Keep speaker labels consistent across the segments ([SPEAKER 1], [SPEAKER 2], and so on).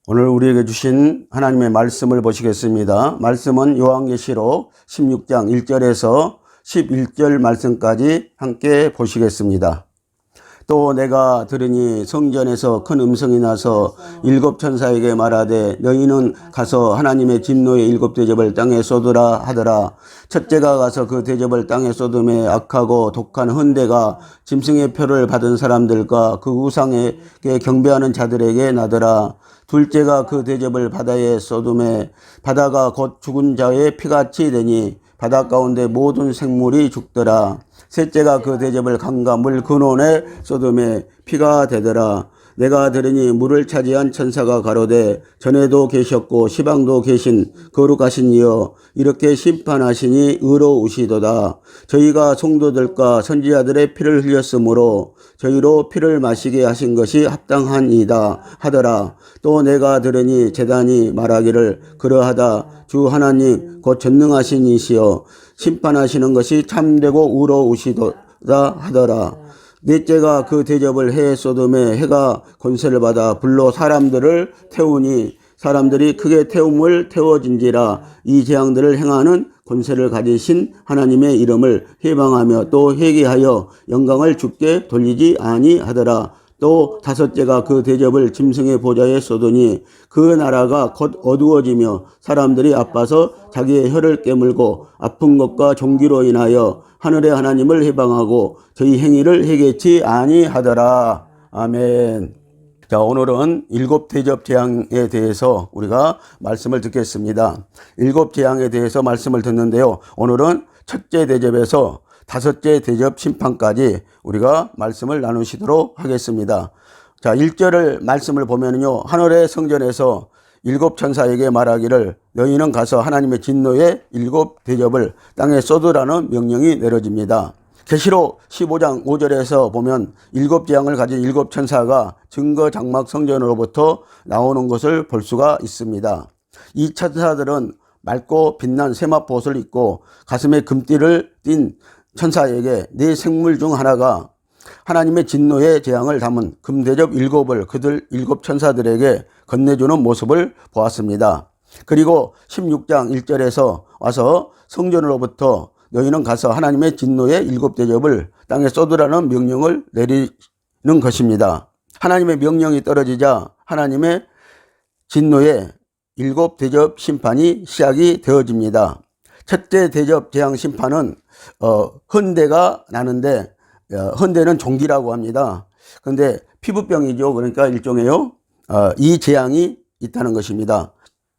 [SPEAKER 1] 오늘 우리에게 주신 하나님의 말씀을 보시겠습니다. 말씀은 요한계시록 16장 1절에서 11절 말씀까지 함께 보시겠습니다. 또 내가 들으니 성전에서 큰 음성이 나서 일곱 천사에게 말하되 너희는 가서 하나님의 진노의 일곱 대접을 땅에 쏟으라 하더라. 첫째가 가서 그 대접을 땅에 쏟음에 악하고 독한 헌대가 짐승의 표를 받은 사람들과 그 우상에게 경배하는 자들에게 나더라. 둘째가 그 대접을 바다에 쏟음에 바다가 곧 죽은 자의 피같이 되니 바다 가운데 모든 생물이 죽더라. 셋째가 그 대접을 강과 물 근원에 쏟음에 피가 되더라. 내가 들으니 물을 차지한 천사가 가로되 전에도 계셨고 시방도 계신 거룩하신 이여 이렇게 심판하시니 의로우시도다. 저희가 성도들과 선지자들의 피를 흘렸으므로 저희로 피를 마시게 하신 것이 합당하니이다 하더라. 또 내가 들으니 제단이 말하기를 그러하다. 주 하나님 곧 전능하신 이시여 심판하시는 것이 참되고 의로우시도다 하더라. 넷째가 그 대접을 해에 쏟음에 해가 권세를 받아 불로 사람들을 태우니 사람들이 크게 태움을 태워진지라. 이 재앙들을 행하는 권세를 가지신 하나님의 이름을 회방하며 또 회개하여 영광을 주께 돌리지 아니하더라. 또 다섯째가 그 대접을 짐승의 보좌에 쏟으니 그 나라가 곧 어두워지며 사람들이 아파서 자기의 혀를 깨물고 아픈 것과 종기로 인하여 하늘의 하나님을 해방하고 저희 행위를 해결치 아니하더라. 아멘. 자, 오늘은 일곱 대접 재앙에 대해서 우리가 말씀을 듣겠습니다. 일곱 재앙에 대해서 말씀을 듣는데요. 오늘은 첫째 대접에서 다섯째 대접 심판까지 우리가 말씀을 나누시도록 하겠습니다. 자, 1절을 말씀을 보면요. 하늘의 성전에서 일곱 천사에게 말하기를 너희는 가서 하나님의 진노의 일곱 대접을 땅에 쏟으라는 명령이 내려집니다. 계시록 15장 5절에서 보면 일곱 재앙을 가진 일곱 천사가 증거 장막 성전으로부터 나오는 것을 볼 수가 있습니다. 이 천사들은 맑고 빛난 세마포 옷을 입고 가슴에 금띠를 띤 천사에게 네 생물 중 하나가 하나님의 진노의 재앙을 담은 금대접 일곱을 그들 일곱 천사들에게 건네주는 모습을 보았습니다. 그리고 16장 1절에서 와서 성전으로부터 너희는 가서 하나님의 진노의 일곱 대접을 땅에 쏟으라는 명령을 내리는 것입니다. 하나님의 명령이 떨어지자 하나님의 진노의 일곱 대접 심판이 시작이 되어집니다. 첫째 대접 재앙 심판은 헌대가 나는데 헌대는 종기라고 합니다. 그런데 피부병이죠. 그러니까 일종의요. 이 재앙이 있다는 것입니다.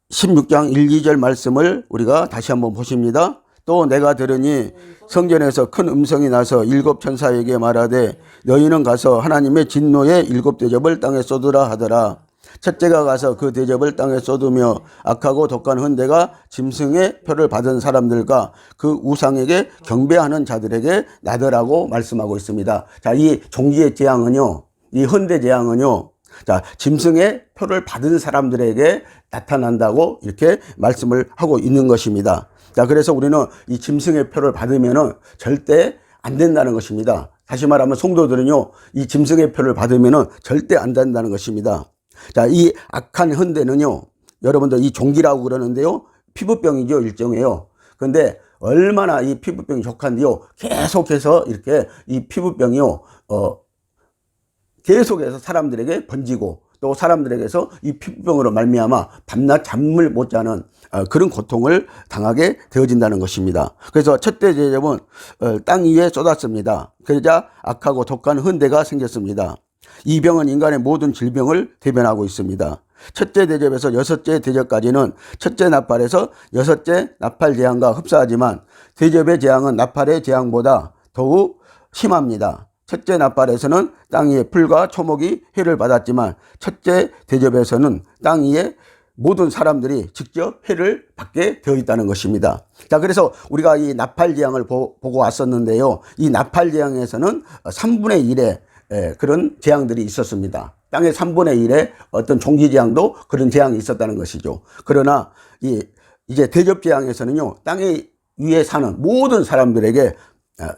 [SPEAKER 1] 16장 1, 2절 말씀을 우리가 다시 한번 보십니다. 또 내가 들으니 성전에서 큰 음성이 나서 일곱 천사에게 말하되 너희는 가서 하나님의 진노의 일곱 대접을 땅에 쏟으라 하더라. 첫째가 가서 그 대접을 땅에 쏟으며 악하고 독한 헌대가 짐승의 표를 받은 사람들과 그 우상에게 경배하는 자들에게 나더라고 말씀하고 있습니다. 자, 이 종기의 재앙은요, 이 헌대 재앙은요, 자, 짐승의 표를 받은 사람들에게 나타난다고 이렇게 말씀을 하고 있는 것입니다. 자, 그래서 우리는 이 짐승의 표를 받으면은 절대 안 된다는 것입니다. 다시 말하면 성도들은요, 이 짐승의 표를 받으면은 절대 안 된다는 것입니다. 자, 이 악한 헌대는요, 여러분들 이 종기라고 그러는데요, 피부병이죠, 일종이에요. 그런데 얼마나 이 피부병이 족한데요, 계속해서 이렇게 이 피부병이요, 계속해서 사람들에게 번지고 또 사람들에게서 이 피부병으로 말미암아 밤낮 잠을 못 자는 그런 고통을 당하게 되어진다는 것입니다. 그래서 첫째 대접은 땅 위에 쏟았습니다. 그러자 악하고 독한 헌대가 생겼습니다. 이 병은 인간의 모든 질병을 대변하고 있습니다. 첫째 대접에서 여섯째 대접까지는 첫째 나팔에서 여섯째 나팔 재앙과 흡사하지만 대접의 재앙은 나팔의 재앙보다 더욱 심합니다. 첫째 나팔에서는 땅 위에 풀과 초목이 해를 받았지만 첫째 대접에서는 땅 위에 모든 사람들이 직접 해를 받게 되어 있다는 것입니다. 자, 그래서 우리가 이 나팔 재앙을 보고 왔었는데요. 이 나팔 재앙에서는 3분의 1의 그런 재앙들이 있었습니다. 땅의 3분의 1의 어떤 종기 재앙도 그런 재앙이 있었다는 것이죠. 그러나 이제 대접 재앙에서는요, 땅에 위에 사는 모든 사람들에게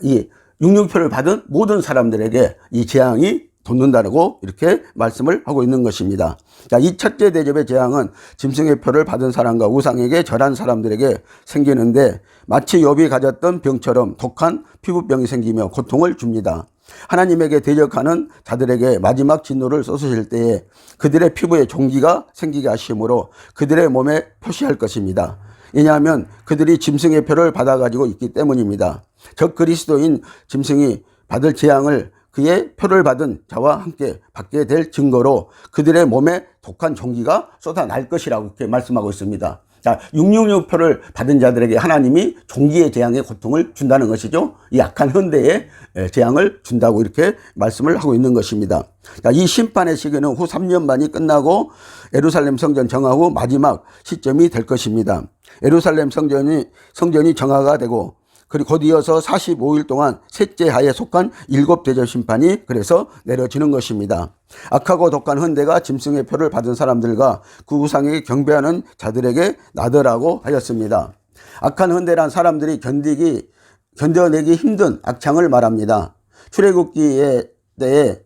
[SPEAKER 1] 이 666표를 받은 모든 사람들에게 이 재앙이 돋는다고 이렇게 말씀을 하고 있는 것입니다. 자, 이 첫째 대접의 재앙은 짐승의 표를 받은 사람과 우상에게 절한 사람들에게 생기는데 마치 욥이 가졌던 병처럼 독한 피부병이 생기며 고통을 줍니다. 하나님에게 대적하는 자들에게 마지막 진노를 쏟으실 때에 그들의 피부에 종기가 생기게 하심으로 그들의 몸에 표시할 것입니다. 왜냐하면 그들이 짐승의 표를 받아가지고 있기 때문입니다. 적 그리스도인 짐승이 받을 재앙을 그의 표를 받은 자와 함께 받게 될 증거로 그들의 몸에 독한 종기가 쏟아날 것이라고 이렇게 말씀하고 있습니다. 자, 666표를 받은 자들에게 하나님이 종기의 재앙의 고통을 준다는 것이죠. 이 악한 현대에 재앙을 준다고 이렇게 말씀을 하고 있는 것입니다. 자, 이 심판의 시기는 후 3년 반이 끝나고 예루살렘 성전 정화 후 마지막 시점이 될 것입니다. 예루살렘 성전이 정화가 되고 그리고 곧 이어서 45일 동안 셋째 하에 속한 7대접 심판이 그래서 내려지는 것입니다. 악하고 독한 헌대가 짐승의 표를 받은 사람들과 그 우상에게 경배하는 자들에게 나더라고 하였습니다. 악한 헌대란 사람들이 견뎌내기 힘든 악창을 말합니다. 출애굽기에 대해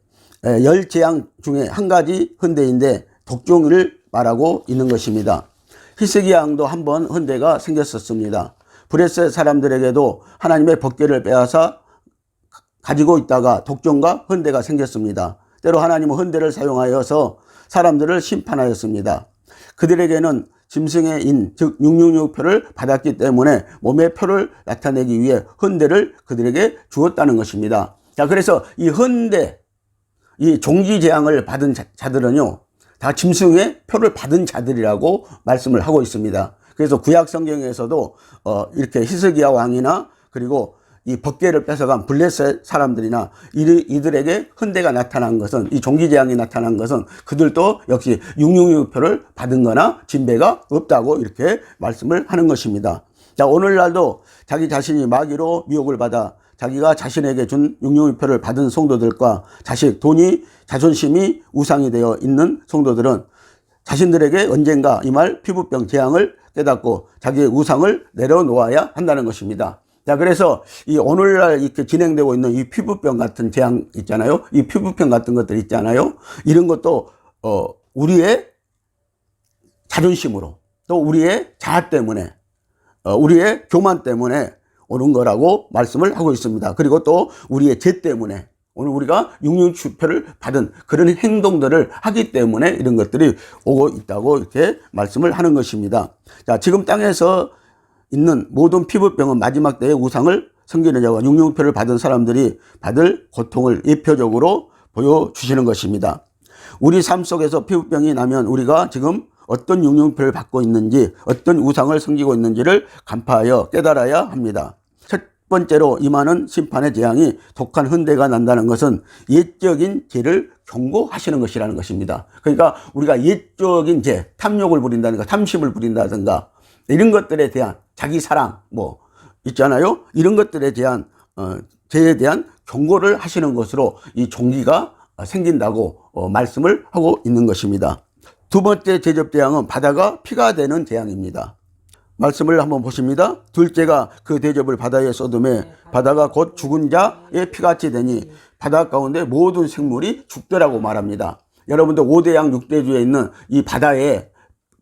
[SPEAKER 1] 10재앙 중에 한 가지 헌대인데 독종을 말하고 있는 것입니다. 히스기야 왕도 한번 헌대가 생겼었습니다. 브레스 사람들에게도 하나님의 법궤를 빼앗아 가지고 있다가 독종과 헌대가 생겼습니다. 때로 하나님은 헌대를 사용하여서 사람들을 심판하였습니다. 그들에게는 짐승의 인, 즉 666표를 받았기 때문에 몸의 표를 나타내기 위해 헌대를 그들에게 주었다는 것입니다. 자, 그래서 이 헌대, 이 종기 재앙을 받은 자들은요, 다 짐승의 표를 받은 자들이라고 말씀을 하고 있습니다. 그래서 구약 성경에서도 이렇게 히스기야 왕이나 그리고 이 법궤를 뺏어간 블레셋 사람들이나 이들에게 헌대가 나타난 것은, 이 종기 재앙이 나타난 것은 그들도 역시 666표를 받은 거나 진배가 없다고 이렇게 말씀을 하는 것입니다. 자, 오늘날도 자기 자신이 마귀로 미혹을 받아 자기가 자신에게 준 666표를 받은 성도들과 자식, 돈이, 자존심이 우상이 되어 있는 성도들은 자신들에게 언젠가 이 말 피부병 재앙을 깨닫고 자기의 우상을 내려놓아야 한다는 것입니다. 자, 그래서 이 오늘날 이렇게 진행되고 있는 이 피부병 같은 재앙 있잖아요. 이 피부병 같은 것들 있잖아요. 이런 것도 우리의 자존심으로 또 우리의 자아 때문에 우리의 교만 때문에 오는 거라고 말씀을 하고 있습니다. 그리고 또 우리의 죄 때문에 오늘 우리가 666표를 받은 그런 행동들을 하기 때문에 이런 것들이 오고 있다고 이렇게 말씀을 하는 것입니다. 자, 지금 땅에서 있는 모든 피부병은 마지막 때의 우상을 섬기는 자와 666표를 받은 사람들이 받을 고통을 예표적으로 보여주시는 것입니다. 우리 삶 속에서 피부병이 나면 우리가 지금 어떤 666표를 받고 있는지, 어떤 우상을 섬기고 있는지를 간파하여 깨달아야 합니다. 첫 번째로 임하는 심판의 재앙이 독한 헌대가 난다는 것은 옛적인 죄를 경고하시는 것이라는 것입니다. 그러니까 우리가 옛적인 죄, 탐욕을 부린다든가 탐심을 부린다든가 이런 것들에 대한 자기 사랑 뭐 있잖아요. 이런 것들에 대한 죄에 대한 경고를 하시는 것으로 이 종기가 생긴다고 말씀을 하고 있는 것입니다. 두 번째 대접 재앙은 바다가 피가 되는 재앙입니다. 말씀을 한번 보십니다. 둘째가 그 대접을 바다에 쏟음에 바다가 곧 죽은 자의 피같이 되니 바다 가운데 모든 생물이 죽더라고 말합니다. 여러분들 5대양 6대주에 있는 이 바다에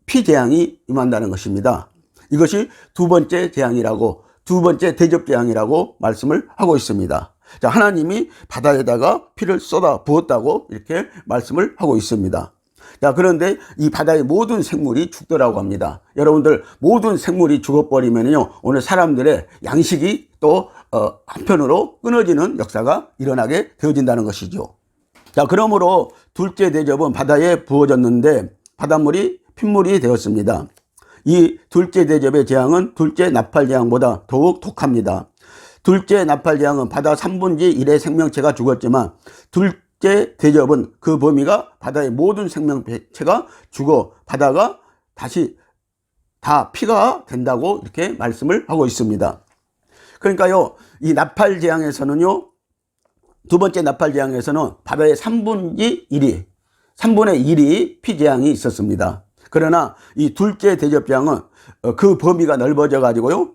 [SPEAKER 1] 피 재앙이 임한다는 것입니다. 이것이 두 번째 재앙이라고, 두 번째 대접 재앙이라고 말씀을 하고 있습니다. 자, 하나님이 바다에다가 피를 쏟아 부었다고 이렇게 말씀을 하고 있습니다. 자, 그런데 이 바다의 모든 생물이 죽더라고 합니다. 여러분들 모든 생물이 죽어버리면요 오늘 사람들의 양식이 또 한편으로 끊어지는 역사가 일어나게 되어진다는 것이죠. 자, 그러므로 둘째 대접은 바다에 부어졌는데 바닷물이 핏물이 되었습니다. 이 둘째 대접의 재앙은 둘째 나팔 재앙보다 더욱 독합니다. 둘째 나팔 재앙은 바다 3분의 1의 생명체가 죽었지만 둘째 대접은 그 범위가 바다의 모든 생명체가 죽어 바다가 다시 다 피가 된다고 이렇게 말씀을 하고 있습니다. 그러니까요, 이 나팔 재앙에서는요, 두 번째 나팔 재앙에서는 바다의 3분의 1이 피 재앙이 있었습니다. 그러나 이 둘째 대접 재앙은 그 범위가 넓어져 가지고요,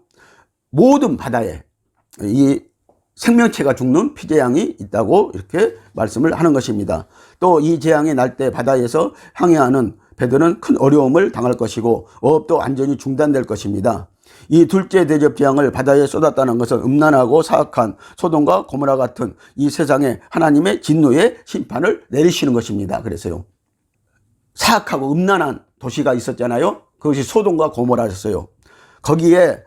[SPEAKER 1] 모든 바다에 이 생명체가 죽는 피재앙이 있다고 이렇게 말씀을 하는 것입니다. 또 이 재앙이 날 때 바다에서 항해하는 배들은 큰 어려움을 당할 것이고 어업도 완전히 중단될 것입니다. 이 둘째 대접 재앙을 바다에 쏟았다는 것은 음란하고 사악한 소돔과 고모라 같은 이 세상에 하나님의 진노의 심판을 내리시는 것입니다. 그래서요, 사악하고 음란한 도시가 있었잖아요. 그것이 소돔과 고모라였어요. 거기에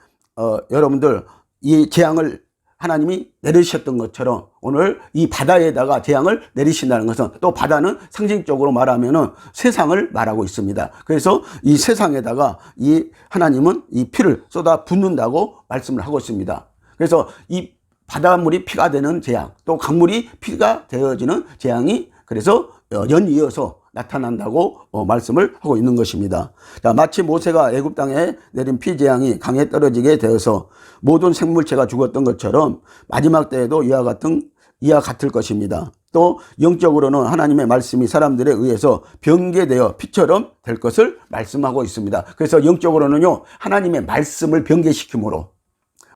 [SPEAKER 1] 여러분들 이 재앙을 하나님이 내리셨던 것처럼 오늘 이 바다에다가 재앙을 내리신다는 것은, 또 바다는 상징적으로 말하면은 세상을 말하고 있습니다. 그래서 이 세상에다가 이 하나님은 이 피를 쏟아 붓는다고 말씀을 하고 있습니다. 그래서 이 바닷물이 피가 되는 재앙, 또 강물이 피가 되어지는 재앙이 그래서 연이어서 나타난다고 말씀을 하고 있는 것입니다. 자, 마치 모세가 애굽 땅에 내린 피 재앙이 강에 떨어지게 되어서 모든 생물체가 죽었던 것처럼 마지막 때에도 이와 같을 것입니다. 또 영적으로는 하나님의 말씀이 사람들에 의해서 변개되어 피처럼 될 것을 말씀하고 있습니다. 그래서 영적으로는요, 하나님의 말씀을 변개시킴으로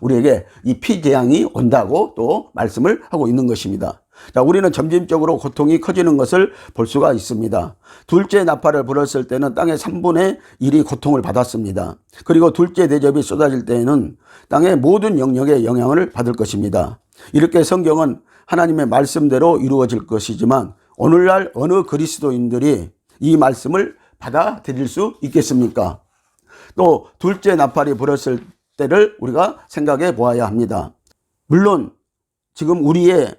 [SPEAKER 1] 우리에게 이 피 재앙이 온다고 또 말씀을 하고 있는 것입니다. 자, 우리는 점진적으로 고통이 커지는 것을 볼 수가 있습니다. 둘째 나팔을 불었을 때는 땅의 3분의 1이 고통을 받았습니다. 그리고 둘째 대접이 쏟아질 때에는 땅의 모든 영역에 영향을 받을 것입니다. 이렇게 성경은 하나님의 말씀대로 이루어질 것이지만 오늘날 어느 그리스도인들이 이 말씀을 받아들일 수 있겠습니까? 또 둘째 나팔이 불었을 때를 우리가 생각해 보아야 합니다. 물론 지금 우리의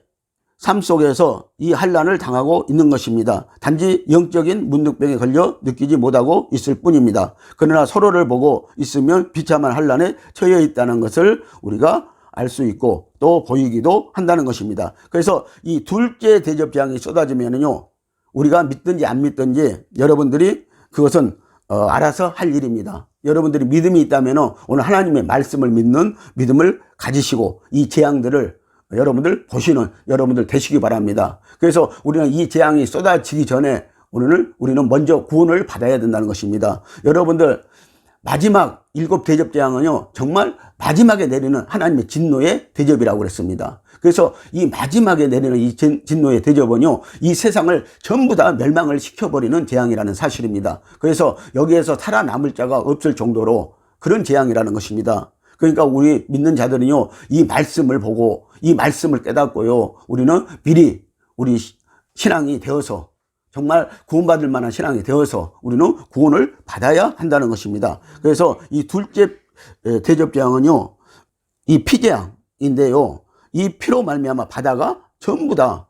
[SPEAKER 1] 삶 속에서 이 환난을 당하고 있는 것입니다. 단지 영적인 문둥병에 걸려 느끼지 못하고 있을 뿐입니다. 그러나 서로를 보고 있으면 비참한 환난에 처해 있다는 것을 우리가 알 수 있고 또 보이기도 한다는 것입니다. 그래서 이 둘째 대접 재앙이 쏟아지면은요, 우리가 믿든지 안 믿든지 여러분들이 그것은 알아서 할 일입니다. 여러분들이 믿음이 있다면 오늘 하나님의 말씀을 믿는 믿음을 가지시고 이 재앙들을 여러분들 보시는 여러분들 되시기 바랍니다. 그래서 우리는 이 재앙이 쏟아지기 전에 오늘 우리는 먼저 구원을 받아야 된다는 것입니다. 여러분들 마지막 7 대접 재앙은요, 정말 마지막에 내리는 하나님의 진노의 대접이라고 그랬습니다. 그래서 이 마지막에 내리는 이 진노의 대접은요, 이 세상을 전부 다 멸망을 시켜버리는 재앙이라는 사실입니다. 그래서 여기에서 살아남을 자가 없을 정도로 그런 재앙이라는 것입니다. 그러니까 우리 믿는 자들은요, 이 말씀을 보고 이 말씀을 깨닫고요, 우리는 미리 우리 신앙이 되어서 정말 구원받을 만한 신앙이 되어서 우리는 구원을 받아야 한다는 것입니다. 그래서 이 둘째 대접 재앙은요, 이 피재앙인데요, 이 피로 말미암아 바다가 전부 다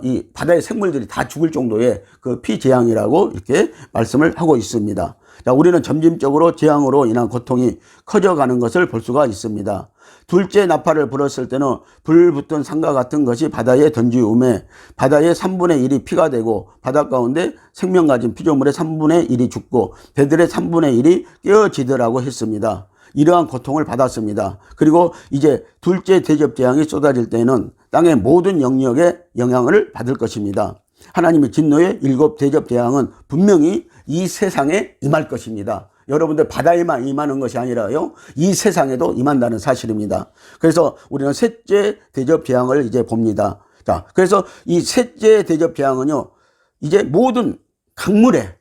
[SPEAKER 1] 이 바다의 생물들이 다 죽을 정도의 그 피재앙이라고 이렇게 말씀을 하고 있습니다. 자, 우리는 점진적으로 재앙으로 인한 고통이 커져가는 것을 볼 수가 있습니다. 둘째 나팔을 불었을 때는 불 붙은 상과 같은 것이 바다에 던지우매 바다의 3분의 1이 피가 되고 바다 가운데 생명 가진 피조물의 3분의 1이 죽고 배들의 3분의 1이 깨어지더라고 했습니다. 이러한 고통을 받았습니다. 그리고 이제 둘째 대접 재앙이 쏟아질 때는 땅의 모든 영역에 영향을 받을 것입니다. 하나님의 진노의 7 대접 재앙은 분명히 이 세상에 임할 것입니다. 여러분들 바다에만 임하는 것이 아니라요, 이 세상에도 임한다는 사실입니다. 그래서 우리는 셋째 대접 재앙을 이제 봅니다. 자, 그래서 이 셋째 대접 재앙은요, 이제 모든 강물에,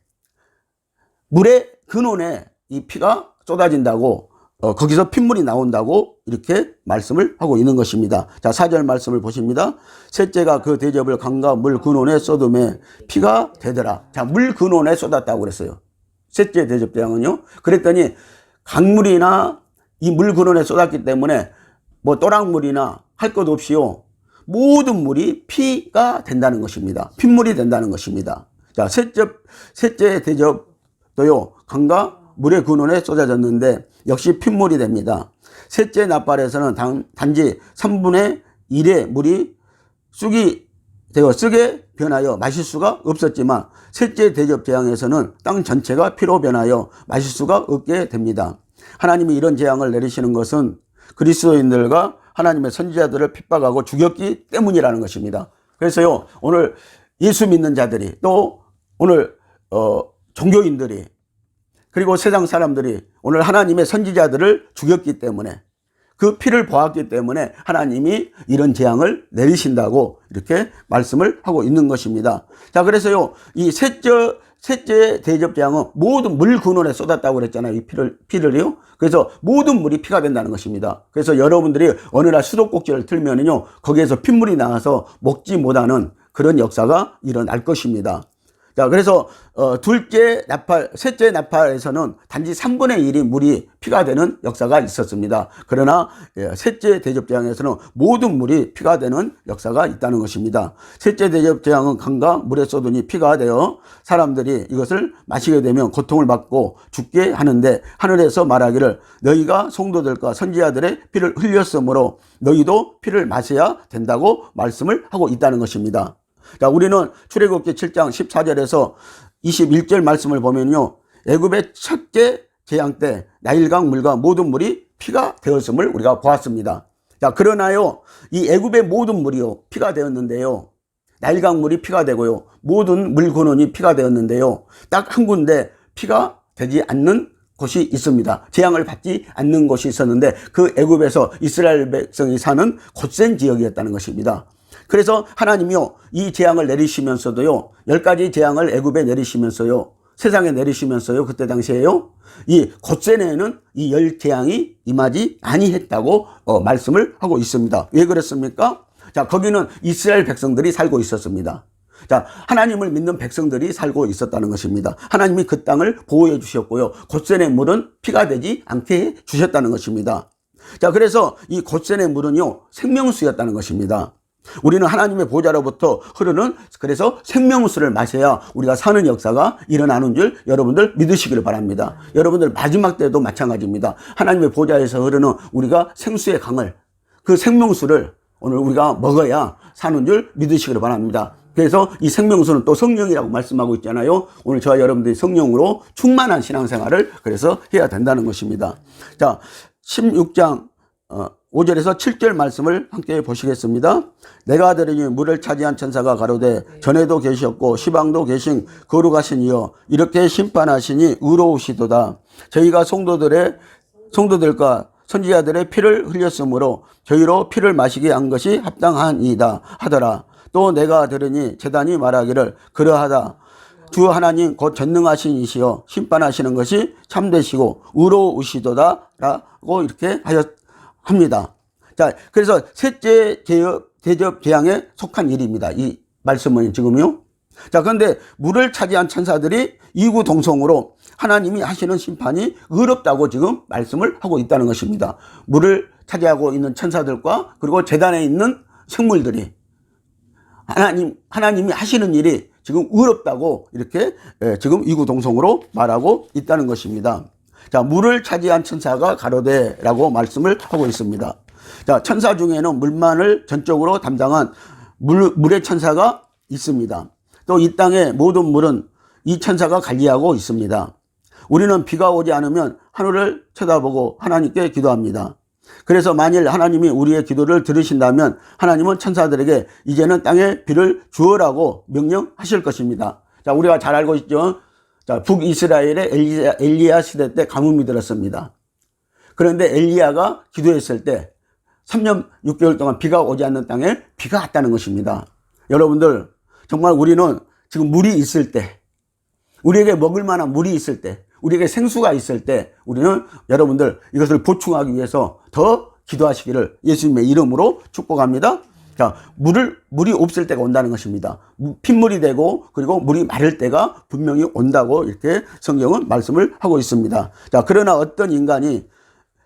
[SPEAKER 1] 물의 근원에 이 피가 쏟아진다고, 거기서 핏물이 나온다고 이렇게 말씀을 하고 있는 것입니다. 자, 4절 말씀을 보십니다. 셋째가 그 대접을 강과 물 근원에 쏟음에 피가 되더라. 자, 물 근원에 쏟았다고 그랬어요. 셋째 대접 재앙은요. 그랬더니 강물이나 이 물 근원에 쏟았기 때문에 뭐 또랑물이나 할 것 없이요, 모든 물이 피가 된다는 것입니다. 핏물이 된다는 것입니다. 자, 셋째 대접도요, 강과 물의 근원에 쏟아졌는데 역시 핏물이 됩니다. 셋째 나팔에서는 단지 3분의 1의 물이 쑥이 되어 쓰게 변하여 마실 수가 없었지만 셋째 대접 재앙에서는 땅 전체가 피로 변하여 마실 수가 없게 됩니다. 하나님이 이런 재앙을 내리시는 것은 그리스도인들과 하나님의 선지자들을 핍박하고 죽였기 때문이라는 것입니다. 그래서요, 오늘 예수 믿는 자들이 또 오늘 종교인들이 그리고 세상 사람들이 오늘 하나님의 선지자들을 죽였기 때문에 그 피를 보았기 때문에 하나님이 이런 재앙을 내리신다고 이렇게 말씀을 하고 있는 것입니다. 자, 그래서요, 이 셋째 대접 재앙은 모든 물 근원에 쏟았다고 그랬잖아요. 이 피를요. 그래서 모든 물이 피가 된다는 것입니다. 그래서 여러분들이 어느 날 수도꼭지를 틀면은요, 거기에서 핏물이 나와서 먹지 못하는 그런 역사가 일어날 것입니다. 자, 그래서 셋째 나팔에서는 단지 3분의 1이 물이 피가 되는 역사가 있었습니다. 그러나 셋째 대접재앙에서는 모든 물이 피가 되는 역사가 있다는 것입니다. 셋째 대접재앙은 강과 물에 쏟으니 피가 되어 사람들이 이것을 마시게 되면 고통을 받고 죽게 하는데, 하늘에서 말하기를 너희가 성도들과 선지자들의 피를 흘렸으므로 너희도 피를 마셔야 된다고 말씀을 하고 있다는 것입니다. 자, 우리는 출애굽기 7장 14절에서 21절 말씀을 보면요, 애굽의 첫째 재앙 때 나일강 물과 모든 물이 피가 되었음을 우리가 보았습니다. 자, 그러나요, 이 애굽의 모든 물이요 피가 되었는데요, 나일강 물이 피가 되고요, 모든 물 근원이 피가 되었는데요, 딱 한 군데 피가 되지 않는 곳이 있습니다. 재앙을 받지 않는 곳이 있었는데, 그 애굽에서 이스라엘 백성이 사는 곧센 지역이었다는 것입니다. 그래서 하나님이요, 이 재앙을 내리시면서도요, 10가지 재앙을 애굽에 내리시면서요, 세상에 내리시면서요, 그때 당시에요, 이 곧센에는 이 10재앙이 임하지 아니했다고 말씀을 하고 있습니다. 왜 그랬습니까? 자, 거기는 이스라엘 백성들이 살고 있었습니다. 자, 하나님을 믿는 백성들이 살고 있었다는 것입니다. 하나님이 그 땅을 보호해 주셨고요, 곧센의 물은 피가 되지 않게 해 주셨다는 것입니다. 자, 그래서 이 곧센의 물은요, 생명수였다는 것입니다. 우리는 하나님의 보좌로부터 흐르는, 그래서 생명수를 마셔야 우리가 사는 역사가 일어나는 줄 여러분들 믿으시기를 바랍니다. 여러분들 마지막 때도 마찬가지입니다. 하나님의 보좌에서 흐르는 우리가 생수의 강을, 그 생명수를 오늘 우리가 먹어야 사는 줄 믿으시기를 바랍니다. 그래서 이 생명수는 또 성령이라고 말씀하고 있잖아요. 오늘 저와 여러분들이 성령으로 충만한 신앙생활을 그래서 해야 된다는 것입니다. 자, 16장 5절에서 7절 말씀을 함께 보시겠습니다. 내가 들으니 물을 차지한 천사가 가로되 전에도 계셨고 시방도 계신 거룩하신 이여 이렇게 심판하시니 의로우시도다. 저희가 성도들과 선지자들의 피를 흘렸으므로 저희로 피를 마시게 한 것이 합당하니이다 하더라. 또 내가 들으니 제단이 말하기를 그러하다. 주 하나님 곧 전능하신 이시여 심판하시는 것이 참되시고 의로우시도다 라고 이렇게 합니다. 자, 그래서 셋째 대접 재앙에 속한 일입니다. 이 말씀은 지금요. 자, 그런데 물을 차지한 천사들이 이구동성으로 하나님이 하시는 심판이 의롭다고 지금 말씀을 하고 있다는 것입니다. 물을 차지하고 있는 천사들과 그리고 제단에 있는 생물들이 하나님이 하시는 일이 지금 의롭다고 이렇게 지금 이구동성으로 말하고 있다는 것입니다. 자, 물을 차지한 천사가 가로되라고 말씀을 하고 있습니다. 자, 천사 중에는 물만을 전적으로 담당한 물의 천사가 있습니다. 또 이 땅의 모든 물은 이 천사가 관리하고 있습니다. 우리는 비가 오지 않으면 하늘을 쳐다보고 하나님께 기도합니다. 그래서 만일 하나님이 우리의 기도를 들으신다면 하나님은 천사들에게 이제는 땅에 비를 주어라고 명령하실 것입니다. 자, 우리가 잘 알고 있죠. 자, 북이스라엘의 엘리야 시대 때 가뭄이 들었습니다. 그런데 엘리야가 기도했을 때 3년 6개월 동안 비가 오지 않는 땅에 비가 왔다는 것입니다. 여러분들, 정말 우리는 지금 물이 있을 때, 우리에게 먹을 만한 물이 있을 때, 우리에게 생수가 있을 때 우리는 여러분들 이것을 보충하기 위해서 더 기도하시기를 예수님의 이름으로 축복합니다. 자, 물이 없을 때가 온다는 것입니다. 핏물이 되고 그리고 물이 마를 때가 분명히 온다고 이렇게 성경은 말씀을 하고 있습니다. 자, 그러나 어떤 인간이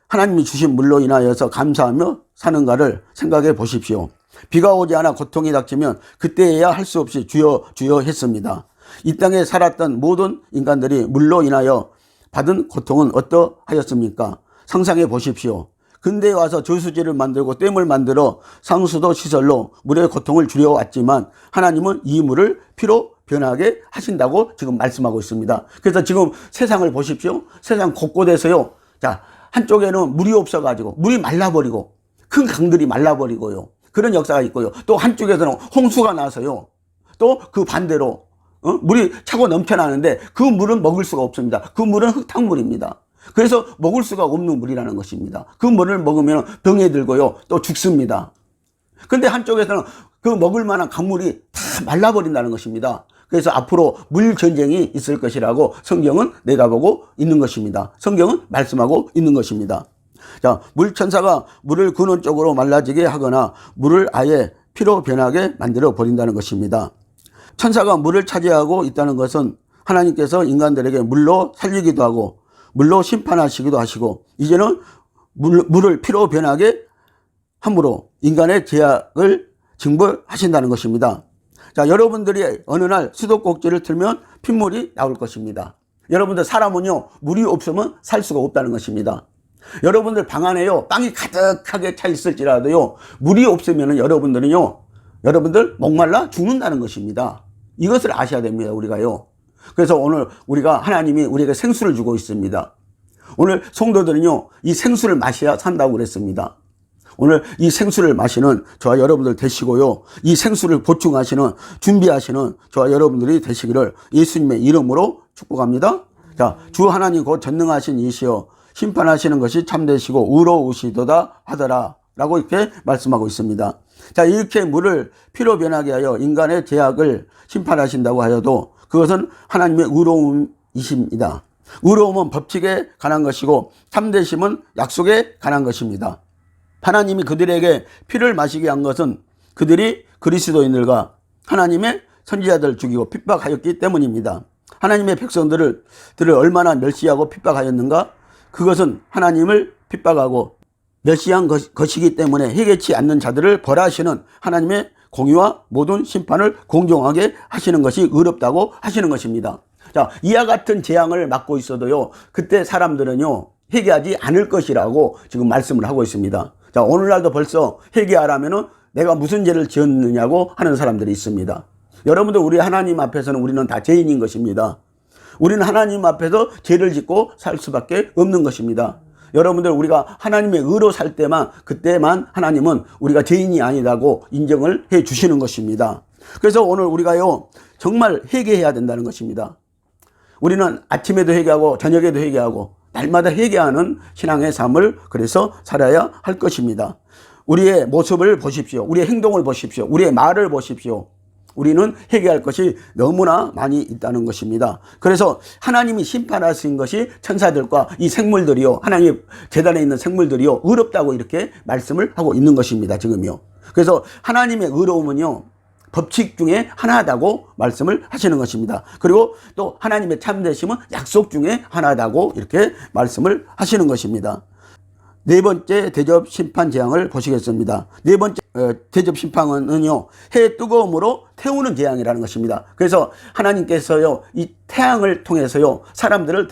[SPEAKER 1] 하나님이 주신 물로 인하여서 감사하며 사는가를 생각해 보십시오. 비가 오지 않아 고통이 닥치면 그때야 할 수 없이 주여 주여 했습니다. 이 땅에 살았던 모든 인간들이 물로 인하여 받은 고통은 어떠하였습니까? 상상해 보십시오. 근대에 와서 저수지를 만들고 댐을 만들어 상수도 시설로 물의 고통을 줄여왔지만 하나님은 이 물을 피로 변하게 하신다고 지금 말씀하고 있습니다. 그래서 지금 세상을 보십시오. 세상 곳곳에서요. 자, 한쪽에는 물이 없어가지고 물이 말라버리고 큰 강들이 말라버리고요. 그런 역사가 있고요. 또 한쪽에서는 홍수가 나서요. 또 그 반대로 물이 차고 넘쳐나는데 그 물은 먹을 수가 없습니다. 그 물은 흙탕물입니다. 그래서 먹을 수가 없는 물이라는 것입니다. 그 물을 먹으면 병에 들고요, 또 죽습니다. 근데 한쪽에서는 그 먹을 만한 강물이 다 말라버린다는 것입니다. 그래서 앞으로 물 전쟁이 있을 것이라고 성경은 내다보고 있는 것입니다. 성경은 말씀하고 있는 것입니다. 자, 물천사가 물을 근원적으로 말라지게 하거나 물을 아예 피로 변하게 만들어 버린다는 것입니다. 천사가 물을 차지하고 있다는 것은 하나님께서 인간들에게 물로 살리기도 하고 물로 심판하시기도 하시고 이제는 물을 피로 변하게 함으로 인간의 죄악을 징벌하신다는 것입니다. 자, 여러분들이 어느 날 수도꼭지를 틀면 핏물이 나올 것입니다. 여러분들 사람은요, 물이 없으면 살 수가 없다는 것입니다. 여러분들 방 안에요, 빵이 가득하게 차 있을지라도요, 물이 없으면 여러분들은요, 여러분들 목말라 죽는다는 것입니다. 이것을 아셔야 됩니다, 우리가요. 그래서 오늘 우리가 하나님이 우리에게 생수를 주고 있습니다. 오늘 성도들은요, 이 생수를 마셔야 산다고 그랬습니다. 오늘 이 생수를 마시는 저와 여러분들 되시고요, 이 생수를 보충하시는, 준비하시는 저와 여러분들이 되시기를 예수님의 이름으로 축복합니다. 자, 주 하나님 곧 전능하신 이시여 심판하시는 것이 참되시고 의로우시도다 하더라 라고 이렇게 말씀하고 있습니다. 자, 이렇게 물을 피로 변하게 하여 인간의 죄악을 심판하신다고 하여도 그것은 하나님의 의로움이십니다. 의로움은 법칙에 관한 것이고 참되심은 약속에 관한 것입니다. 하나님이 그들에게 피를 마시게 한 것은 그들이 그리스도인들과 하나님의 선지자들을 죽이고 핍박하였기 때문입니다. 하나님의 백성들을 얼마나 멸시하고 핍박하였는가? 그것은 하나님을 핍박하고 멸시한 것이기 때문에 회개치 않는 자들을 벌하시는 하나님의 공의와 모든 심판을 공정하게 하시는 것이 의롭다고 하시는 것입니다. 자, 이와 같은 재앙을 맞고 있어도요, 그때 사람들은요, 회개하지 않을 것이라고 지금 말씀을 하고 있습니다. 자, 오늘날도 벌써 회개하라면은 내가 무슨 죄를 지었느냐고 하는 사람들이 있습니다. 여러분들, 우리 하나님 앞에서는 우리는 다 죄인인 것입니다. 우리는 하나님 앞에서 죄를 짓고 살 수밖에 없는 것입니다. 여러분들, 우리가 하나님의 의로 살 때만, 그때만 하나님은 우리가 죄인이 아니라고 인정을 해 주시는 것입니다. 그래서 오늘 우리가요, 정말 회개해야 된다는 것입니다. 우리는 아침에도 회개하고 저녁에도 회개하고 날마다 회개하는 신앙의 삶을 그래서 살아야 할 것입니다. 우리의 모습을 보십시오. 우리의 행동을 보십시오. 우리의 말을 보십시오. 우리는 회개할 것이 너무나 많이 있다는 것입니다. 그래서 하나님이 심판하신 것이 천사들과 이 생물들이요, 하나님 재단에 있는 생물들이요, 의롭다고 이렇게 말씀을 하고 있는 것입니다, 지금요. 그래서 하나님의 의로움은요, 법칙 중에 하나다고 말씀을 하시는 것입니다. 그리고 또 하나님의 참되심은 약속 중에 하나다고 이렇게 말씀을 하시는 것입니다. 네 번째 대접 심판 재앙을 보시겠습니다. 네 번째 대접 심판은요, 해의 뜨거움으로 태우는 재앙이라는 것입니다. 그래서 하나님께서요, 이 태양을 통해서요, 사람들을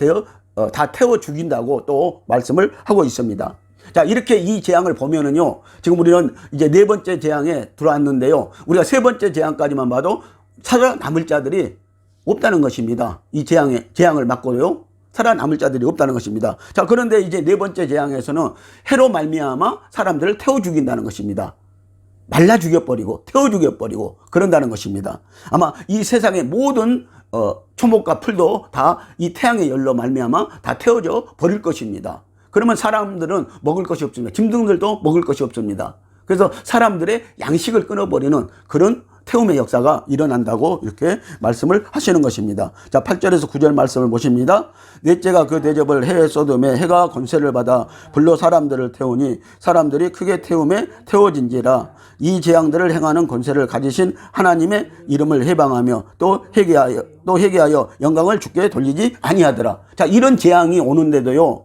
[SPEAKER 1] 다 태워 죽인다고 또 말씀을 하고 있습니다. 자, 이렇게 이 재앙을 보면은요, 지금 우리는 이제 네 번째 재앙에 들어왔는데요, 우리가 세 번째 재앙까지만 봐도 살아남을 자들이 없다는 것입니다. 이 재앙을 맞고요, 살아남을 자들이 없다는 것입니다. 자, 그런데 이제 네 번째 재앙에서는 해로 말미암아 사람들을 태워 죽인다는 것입니다. 말라 죽여버리고 태워 죽여버리고 그런다는 것입니다. 아마 이 세상의 모든 초목과 풀도 다 이 태양의 열로 말미암아 다 태워져 버릴 것입니다. 그러면 사람들은 먹을 것이 없습니다. 짐승들도 먹을 것이 없습니다. 그래서 사람들의 양식을 끊어버리는 그런 태움의 역사가 일어난다고 이렇게 말씀을 하시는 것입니다. 자, 8절에서 9절 말씀을 보십니다. 넷째가 그 대접을 해 쏟음에 해가 권세를 받아 불로 사람들을 태우니 사람들이 크게 태움에 태워진지라. 이 재앙들을 행하는 권세를 가지신 하나님의 이름을 해방하며 또 회개하여 영광을 주께 돌리지 아니하더라. 자, 이런 재앙이 오는데도요,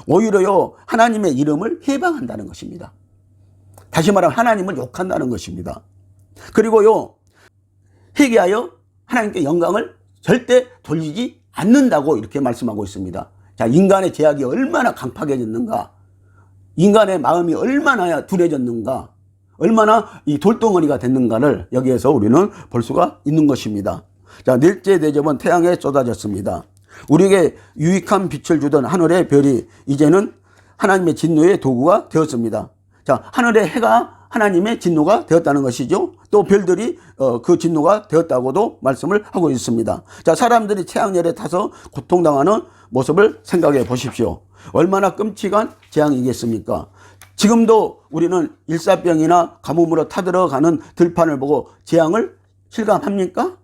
[SPEAKER 1] 오히려요, 하나님의 이름을 해방한다는 것입니다. 다시 말하면 하나님을 욕한다는 것입니다. 그리고요, 회개하여 하나님께 영광을 절대 돌리지 않는다고 이렇게 말씀하고 있습니다. 자, 인간의 죄악이 얼마나 강팍해졌는가, 인간의 마음이 얼마나 둔해졌는가, 얼마나 이 돌덩어리가 됐는가를 여기에서 우리는 볼 수가 있는 것입니다. 자, 넷째 대접은 태양에 쏟아졌습니다. 우리에게 유익한 빛을 주던 하늘의 별이 이제는 하나님의 진노의 도구가 되었습니다. 자, 하늘의 해가 하나님의 진노가 되었다는 것이죠. 또 별들이 그 진노가 되었다고도 말씀을 하고 있습니다. 자, 사람들이 태양열에 타서 고통당하는 모습을 생각해 보십시오. 얼마나 끔찍한 재앙이겠습니까? 지금도 우리는 일사병이나 가뭄으로 타들어가는 들판을 보고 재앙을 실감합니까?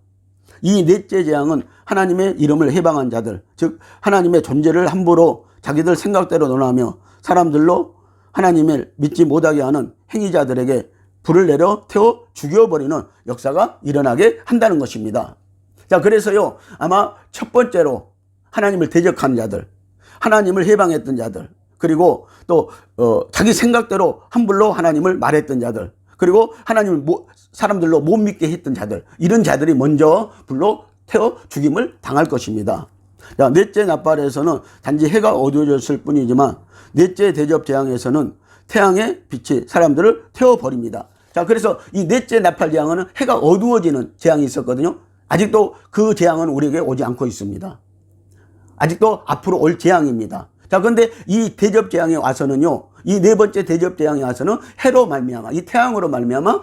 [SPEAKER 1] 이 넷째 재앙은 하나님의 이름을 해방한 자들, 즉 하나님의 존재를 함부로 자기들 생각대로 논하며 사람들로 하나님을 믿지 못하게 하는 행위자들에게 불을 내려 태워 죽여버리는 역사가 일어나게 한다는 것입니다. 자, 그래서요, 아마 첫 번째로 하나님을 대적한 자들, 하나님을 해방했던 자들, 그리고 또 자기 생각대로 함부로 하나님을 말했던 자들, 그리고 하나님을 사람들로 못 믿게 했던 자들, 이런 자들이 먼저 불로 태워 죽임을 당할 것입니다. 자, 넷째 나팔에서는 단지 해가 어두워졌을 뿐이지만 넷째 대접 재앙에서는 태양의 빛이 사람들을 태워버립니다. 자, 그래서 이 넷째 나팔 재앙은 해가 어두워지는 재앙이 있었거든요. 아직도 그 재앙은 우리에게 오지 않고 있습니다. 아직도 앞으로 올 재앙입니다. 자, 그런데 이 대접 재앙에 와서는요, 이 네 번째 대접 재앙에 와서는 해로 말미암아, 이 태양으로 말미암아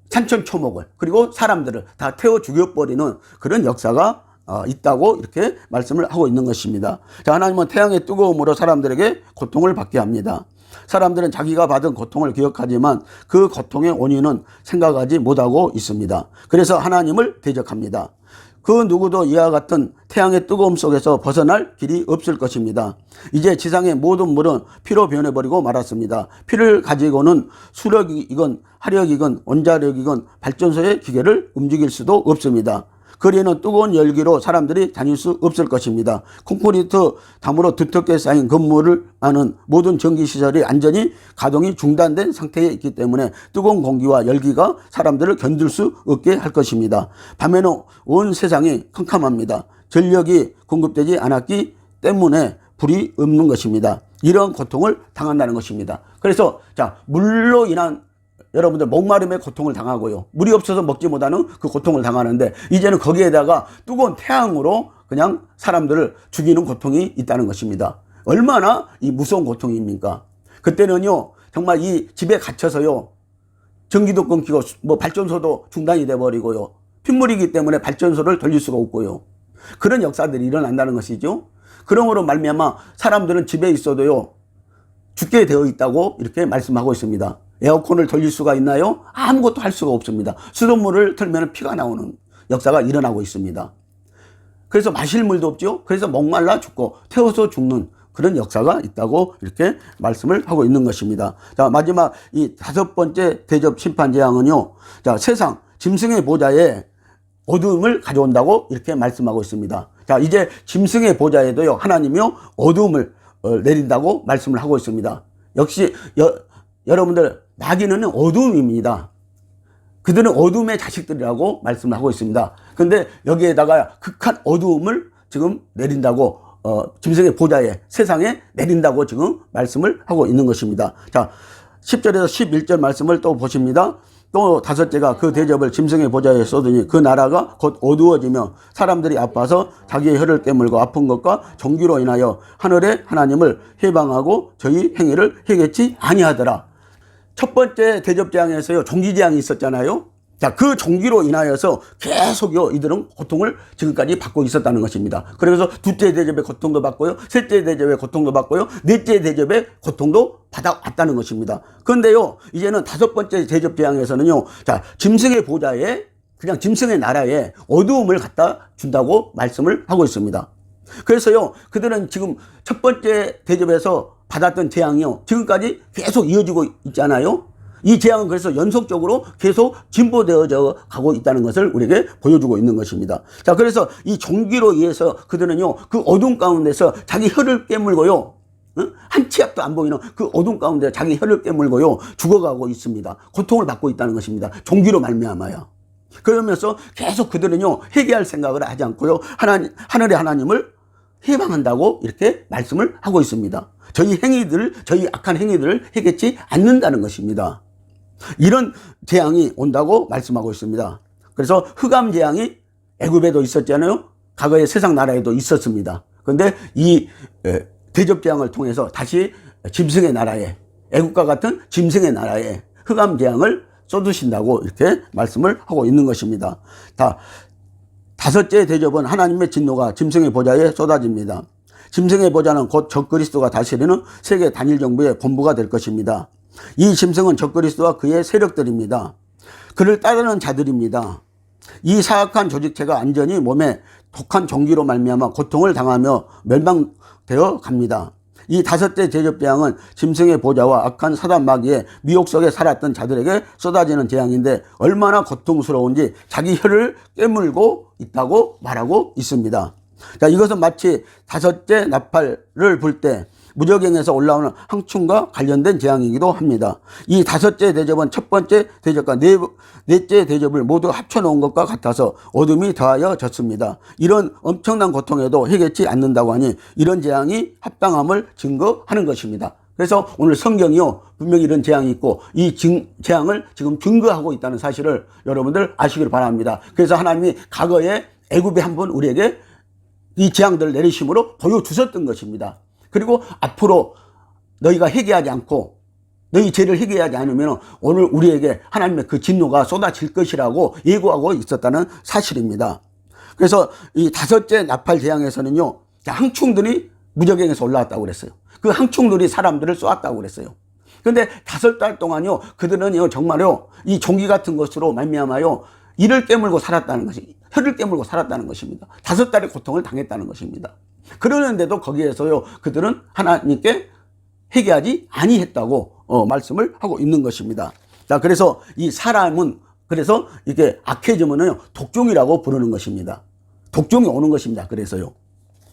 [SPEAKER 1] 산천초목을, 그리고 사람들을 다 태워 죽여버리는 그런 역사가 있다고 이렇게 말씀을 하고 있는 것입니다. 자, 하나님은 태양의 뜨거움으로 사람들에게 고통을 받게 합니다. 사람들은 자기가 받은 고통을 기억하지만 그 고통의 원인은 생각하지 못하고 있습니다. 그래서 하나님을 대적합니다. 그 누구도 이와 같은 태양의 뜨거움 속에서 벗어날 길이 없을 것입니다. 이제 지상의 모든 물은 피로 변해버리고 말았습니다. 피를 가지고는 수력이건 화력이건 원자력이건 발전소의 기계를 움직일 수도 없습니다. 거리에는 뜨거운 열기로 사람들이 다닐 수 없을 것입니다. 콘크리트 담으로 두텁게 쌓인 건물을 아는 모든 전기시설이 완전히 가동이 중단된 상태에 있기 때문에 뜨거운 공기와 열기가 사람들을 견딜 수 없게 할 것입니다. 밤에는 온 세상이 캄캄합니다. 전력이 공급되지 않았기 때문에 불이 없는 것입니다. 이런 고통을 당한다는 것입니다. 그래서 자, 물로 인한 여러분들 목마름에 고통을 당하고요, 물이 없어서 먹지 못하는 그 고통을 당하는데 이제는 거기에다가 뜨거운 태양으로 그냥 사람들을 죽이는 고통이 있다는 것입니다. 얼마나 이 무서운 고통입니까? 그때는요, 정말 이 집에 갇혀서요, 전기도 끊기고 뭐 발전소도 중단이 돼버리고요, 핏물이기 때문에 발전소를 돌릴 수가 없고요, 그런 역사들이 일어난다는 것이죠. 그러므로 말미암아 사람들은 집에 있어도요 죽게 되어 있다고 이렇게 말씀하고 있습니다. 에어컨을 돌릴 수가 있나요? 아무것도 할 수가 없습니다. 수돗물을 틀면 피가 나오는 역사가 일어나고 있습니다. 그래서 마실 물도 없죠. 그래서 목말라 죽고 태워서 죽는 그런 역사가 있다고 이렇게 말씀을 하고 있는 것입니다. 자, 마지막 이 다섯 번째 대접 심판 재앙은요, 자, 세상 짐승의 보좌에 어두움을 가져온다고 이렇게 말씀하고 있습니다. 자, 이제 짐승의 보좌에도요 하나님이요 어두움을 내린다고 말씀을 하고 있습니다. 역시 여러분들 마귀는 어두움입니다. 그들은 어두움의 자식들이라고 말씀을 하고 있습니다. 그런데 여기에다가 극한 어두움을 지금 내린다고 짐승의 보좌에 세상에 내린다고 지금 말씀을 하고 있는 것입니다. 자, 10절에서 11절 말씀을 또 보십니다. 또 다섯째가 그 대접을 짐승의 보좌에 쏟으니 그 나라가 곧 어두워지며 사람들이 아파서 자기의 혀를 깨물고 아픈 것과 종기로 인하여 하늘의 하나님을 해방하고 저희 행위를 해겠지 아니하더라. 첫 번째 대접재앙에서요 종기재앙이 있었잖아요. 자, 그 종기로 인하여서 계속요 이들은 고통을 지금까지 받고 있었다는 것입니다. 그래서 둘째 대접의 고통도 받고요, 셋째 대접의 고통도 받고요, 넷째 대접의 고통도 받아왔다는 것입니다. 그런데요 이제는 다섯 번째 대접재앙에서는요, 자, 짐승의 보좌에, 그냥 짐승의 나라에 어두움을 갖다 준다고 말씀을 하고 있습니다. 그래서요 그들은 지금 첫 번째 대접에서 받았던 재앙이요 지금까지 계속 이어지고 있잖아요. 이 재앙은 그래서 연속적으로 계속 진보되어져 가고 있다는 것을 우리에게 보여주고 있는 것입니다. 자, 그래서 이 종기로 인해서 그들은요 그 어둠 가운데서 자기 혀를 깨물고요, 한 치 앞도 안 보이는 그 어둠 가운데 자기 혀를 깨물고요 죽어가고 있습니다. 고통을 받고 있다는 것입니다. 종기로 말미암아요. 그러면서 계속 그들은요 회개할 생각을 하지 않고요 하늘의 하나님을 해방한다고 이렇게 말씀을 하고 있습니다. 저희 행위들, 저희 악한 행위들을 해결치 않는다는 것입니다. 이런 재앙이 온다고 말씀하고 있습니다. 그래서 흑암 재앙이 애굽에도 있었잖아요. 과거에 세상 나라에도 있었습니다. 그런데 이 대접 재앙을 통해서 다시 짐승의 나라에, 애굽과 같은 짐승의 나라에 흑암 재앙을 쏟으신다고 이렇게 말씀을 하고 있는 것입니다. 다섯째 대접은 하나님의 진노가 짐승의 보좌에 쏟아집니다. 짐승의 보좌는 곧 적그리스도가 다스리는 세계 단일 정부의 본부가 될 것입니다. 이 짐승은 적그리스도와 그의 세력들입니다. 그를 따르는 자들입니다. 이 사악한 조직체가 안전히 몸에 독한 종기로 말미암아 고통을 당하며 멸망되어 갑니다. 이 다섯째 대접재앙은 짐승의 보좌와 악한 사단 마귀의 미혹 속에 살았던 자들에게 쏟아지는 재앙인데 얼마나 고통스러운지 자기 혀를 깨물고 있다고 말하고 있습니다. 자, 이것은 마치 다섯째 나팔을 불 때 무저갱에서 올라오는 항충과 관련된 재앙이기도 합니다. 이 다섯째 대접은 첫 번째 대접과 넷째 대접을 모두 합쳐놓은 것과 같아서 어둠이 더하여졌습니다. 이런 엄청난 고통에도 해결치 않는다고 하니 이런 재앙이 합당함을 증거하는 것입니다. 그래서 오늘 성경이요, 분명히 이런 재앙이 있고 이 재앙을 지금 증거하고 있다는 사실을 여러분들 아시길 바랍니다. 그래서 하나님이 과거에 애굽에 한번 우리에게 이 재앙들을 내리심으로 보여주셨던 것입니다. 그리고 앞으로 너희가 회개하지 않고 너희 죄를 회개하지 않으면 오늘 우리에게 하나님의 그 진노가 쏟아질 것이라고 예고하고 있었다는 사실입니다. 그래서 이 다섯째 나팔 재앙에서는요, 항충들이 무저갱에서 올라왔다고 그랬어요. 그 항충들이 사람들을 쏘았다고 그랬어요. 그런데 5달 동안요, 그들은요 정말요 이 종기 같은 것으로 말미암아요 이를 깨물고 살았다는 것이, 혀를 깨물고 살았다는 것입니다. 5달의 고통을 당했다는 것입니다. 그러는데도 거기에서요 그들은 하나님께 회개하지 아니했다고 말씀을 하고 있는 것입니다. 자, 그래서 이 사람은 그래서 이게 악해지면은요 독종이라고 부르는 것입니다. 독종이 오는 것입니다. 그래서요.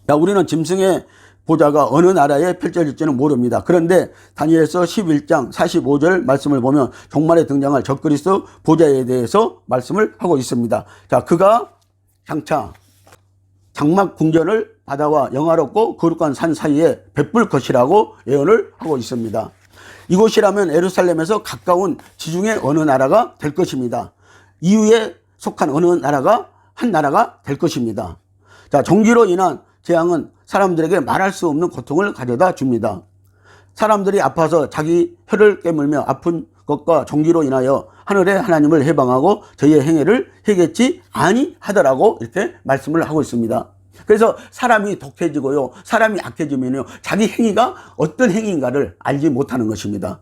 [SPEAKER 1] 자, 우리는 짐승의 보좌가 어느 나라에 펼쳐질지는 모릅니다. 그런데 다니엘서 11장 45절 말씀을 보면 종말에 등장할 적그리스도 보좌에 대해서 말씀을 하고 있습니다. 자, 그가 장차 장막 궁전을 바다와 영화롭고 거룩한 산 사이에 베풀 것이라고 예언을 하고 있습니다. 이곳이라면 예루살렘에서 가까운 지중해 어느 나라가 될 것입니다. 이유에 속한 어느 나라가 한 나라가 될 것입니다. 자, 종기로 인한 재앙은 사람들에게 말할 수 없는 고통을 가져다 줍니다. 사람들이 아파서 자기 혀를 깨물며 아픈 것과 종기로 인하여 하늘의 하나님을 해방하고 저희의 행위를 해겠지 아니하더라고 이렇게 말씀을 하고 있습니다. 그래서 사람이 독해지고요, 사람이 악해지면요 자기 행위가 어떤 행위인가를 알지 못하는 것입니다.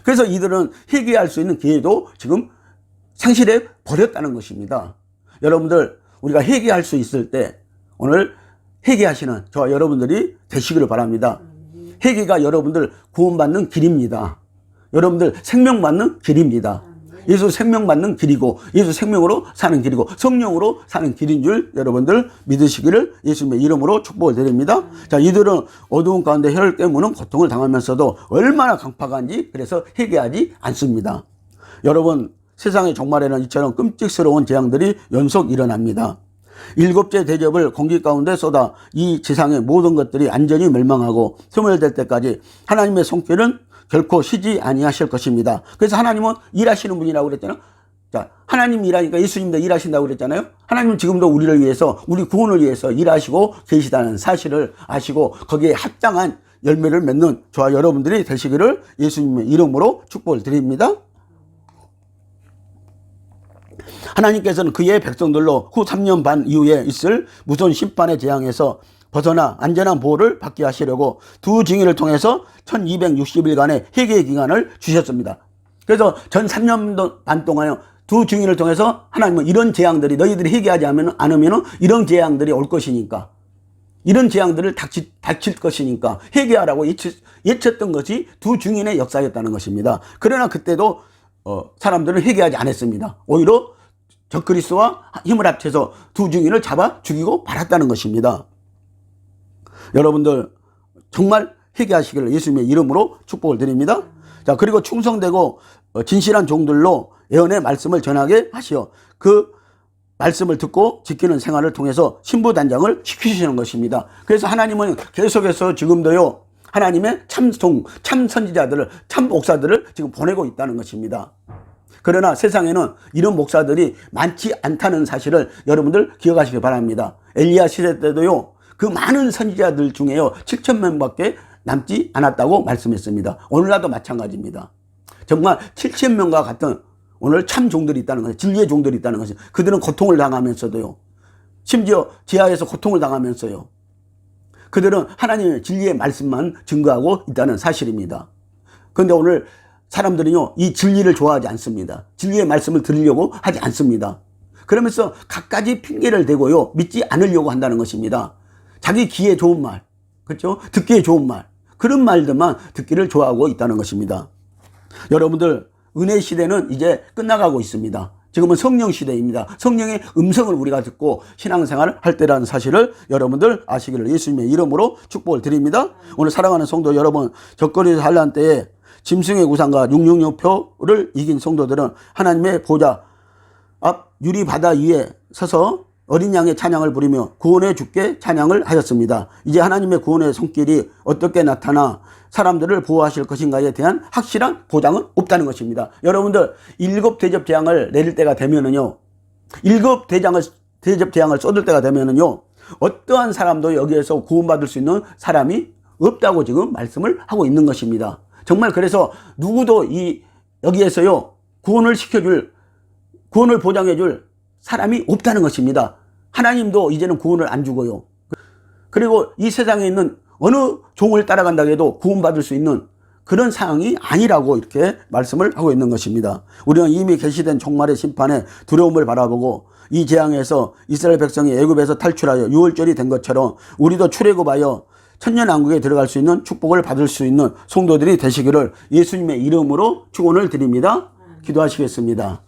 [SPEAKER 1] 그래서 이들은 회개할 수 있는 기회도 지금 상실해 버렸다는 것입니다. 여러분들, 우리가 회개할 수 있을 때 오늘 회개하시는 저와 여러분들이 되시기를 바랍니다. 회개가 여러분들 구원받는 길입니다. 여러분들 생명받는 길입니다. 예수 생명받는 길이고 예수 생명으로 사는 길이고 성령으로 사는 길인 줄 여러분들 믿으시기를 예수님의 이름으로 축복을 드립니다. 자, 이들은 어두운 가운데 혀를 깨무는 고통을 당하면서도 얼마나 강팍한지 그래서 회개하지 않습니다. 여러분, 세상의 종말에는 이처럼 끔찍스러운 재앙들이 연속 일어납니다. 7째 대접을 공기 가운데 쏟아 이 지상의 모든 것들이 안전히 멸망하고 소멸될 때까지 하나님의 손길은 결코 쉬지 아니하실 것입니다. 그래서 하나님은 일하시는 분이라고 그랬잖아요. 자, 하나님 일하니까 예수님도 일하신다고 그랬잖아요. 하나님은 지금도 우리를 위해서, 우리 구원을 위해서 일하시고 계시다는 사실을 아시고 거기에 합당한 열매를 맺는 저와 여러분들이 되시기를 예수님의 이름으로 축복을 드립니다. 하나님께서는 그의 백성들로 후 3년 반 이후에 있을 무서운 심판의 재앙에서 벗어나 안전한 보호를 받게 하시려고 두 증인을 통해서 1260일간의 회개의 기간을 주셨습니다. 그래서 전 3년 반 동안에 두 증인을 통해서 하나님은 이런 재앙들이 너희들이 회개하지 않으면 이런 재앙들이 올 것이니까, 이런 재앙들을 닥칠 것이니까 회개하라고 예쳤던 것이 두 증인의 역사였다는 것입니다. 그러나 그때도 사람들은 회개하지 않았습니다. 오히려 적그리스도와 힘을 합쳐서 두 증인을 잡아 죽이고 말았다는 것입니다. 여러분들 정말 회개하시기를 예수님의 이름으로 축복을 드립니다. 자, 그리고 충성되고 진실한 종들로 예언의 말씀을 전하게 하시어 그 말씀을 듣고 지키는 생활을 통해서 신부단장을 시키시는 것입니다. 그래서 하나님은 계속해서 지금도요 하나님의 참종, 참 선지자들을, 참 목사들을 지금 보내고 있다는 것입니다. 그러나 세상에는 이런 목사들이 많지 않다는 사실을 여러분들 기억하시기 바랍니다. 엘리야 시대 때도요 그 많은 선지자들 중에요 7,000명밖에 남지 않았다고 말씀했습니다. 오늘날도 마찬가지입니다. 정말 7,000명과 같은 오늘 참 종들이 있다는 것이, 진리의 종들이 있다는 것이, 그들은 고통을 당하면서도요, 심지어 지하에서 고통을 당하면서요, 그들은 하나님의 진리의 말씀만 증거하고 있다는 사실입니다. 그런데 오늘 사람들은요, 이 진리를 좋아하지 않습니다. 진리의 말씀을 들으려고 하지 않습니다. 그러면서 갖가지 핑계를 대고요, 믿지 않으려고 한다는 것입니다. 자기 귀에 좋은 말, 그렇죠? 듣기에 좋은 말, 그런 말들만 듣기를 좋아하고 있다는 것입니다. 여러분들, 은혜 시대는 이제 끝나가고 있습니다. 지금은 성령 시대입니다. 성령의 음성을 우리가 듣고 신앙생활을 할 때라는 사실을 여러분들 아시기를 예수님의 이름으로 축복을 드립니다. 오늘 사랑하는 성도 여러분, 적그리스도 환난 때에 짐승의 구상과 666표를 이긴 성도들은 하나님의 보좌 앞 유리 바다 위에 서서 어린 양의 찬양을 부리며 구원의 주께 찬양을 하였습니다. 이제 하나님의 구원의 손길이 어떻게 나타나 사람들을 보호하실 것인가에 대한 확실한 보장은 없다는 것입니다. 여러분들, 7 대접 재앙을 내릴 때가 되면은요, 7 대접 재앙을 쏟을 때가 되면은요, 어떠한 사람도 여기에서 구원받을 수 있는 사람이 없다고 지금 말씀을 하고 있는 것입니다. 정말 그래서 누구도 여기에서요, 구원을 보장해줄 사람이 없다는 것입니다. 하나님도 이제는 구원을 안 주고요. 그리고 이 세상에 있는 어느 종을 따라간다고 해도 구원받을 수 있는 그런 상황이 아니라고 이렇게 말씀을 하고 있는 것입니다. 우리는 이미 계시된 종말의 심판의 두려움을 바라보고 이 재앙에서 이스라엘 백성이 애굽에서 탈출하여 유월절이 된 것처럼 우리도 출애굽하여 천년왕국에 들어갈 수 있는 축복을 받을 수 있는 성도들이 되시기를 예수님의 이름으로 축원을 드립니다. 기도하시겠습니다.